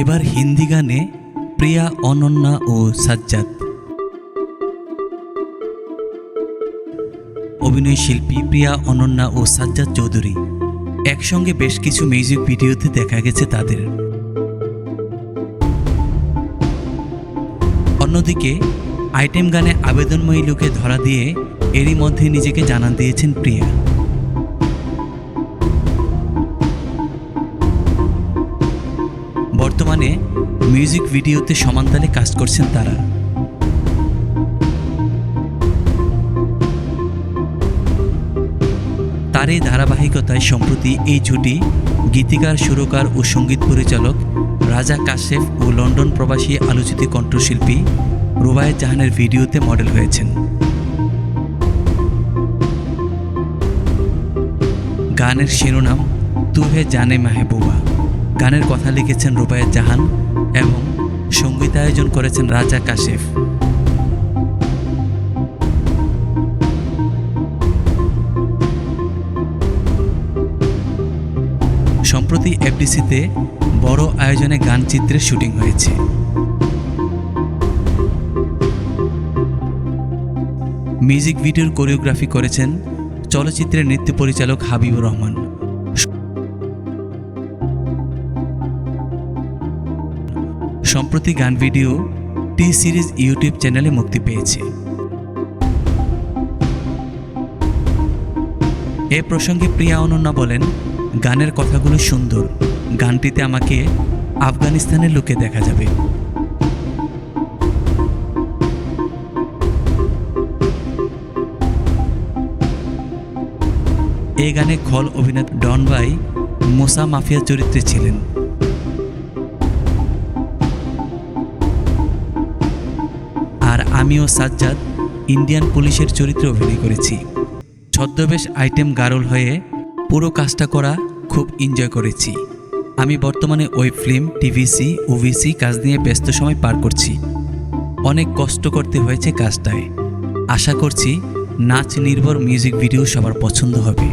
এবার হিন্দি গানে প্রিয়া, অনন্যা ও সাজ্জাদ। অভিনয় শিল্পী প্রিয়া, অনন্যা ও সাজ্জাদ চৌধুরী একসঙ্গে বেশ কিছু মিউজিক ভিডিওতে দেখা গেছে তাদের। অন্যদিকে আইটেম গানে আবেদনময়ী লুকে ধরা দিয়ে এরই মধ্যে নিজেকে জানান দিয়েছেন প্রিয়া। বর্তমানে মিউজিক ভিডিওতে সমানতালে কাজ করছেন তারা। তার এই ধারাবাহিকতায় সম্প্রতি এই জুটি গীতিকার, সুরকার ও সঙ্গীত পরিচালক রাজা কাশেফ ও লন্ডন প্রবাসী আলোচিত কণ্ঠশিল্পী রুবায়েত জাহানের ভিডিওতে মডেল হয়েছেন। গানের শিরোনাম তু হে জানে মেহবুবা। গানের কথা লিখেছেন রুবায়েত জাহান এবং সঙ্গীতায়োজন করেছেন রাজা কাশেফ। সম্প্রতি এফডিসিতে বড় আয়োজনে গান চিত্রের শুটিং হয়েছে। মিউজিক ভিডিওর কোরিওগ্রাফি করেছেন চলচ্চিত্রের নৃত্য পরিচালক হাবিবুর রহমান। সম্প্রতি গান ভিডিও টি সিরিজ ইউটিউব চ্যানেলে মুক্তি পেয়েছে। এ প্রসঙ্গে প্রিয়া অনন্যা বলেন, গানের কথাগুলো সুন্দর, গানটিতে আমাকে আফগানিস্তানের লুকে দেখা যাবে। এই গানে খল অভিনেতা ডন ভাই মুসা মাফিয়া চরিত্রে ছিলেন। আর আমিও সাজ্জাদ ইন্ডিয়ান পুলিশের চরিত্রে অভিনয় করেছি। ছদ্মবেশ আইটেম গার্ল হয়ে পুরো কাজটা করা খুব এনজয় করেছি। আমি বর্তমানে ওয়েব ফিল্ম, টিভিসি, ওভিসি কাজ নিয়ে ব্যস্ত সময় পার করছি। অনেক কষ্ট করতে হয়েছে কাজটায়। আশা করছি নাচ নির্ভর মিউজিক ভিডিও সবার পছন্দ হবে।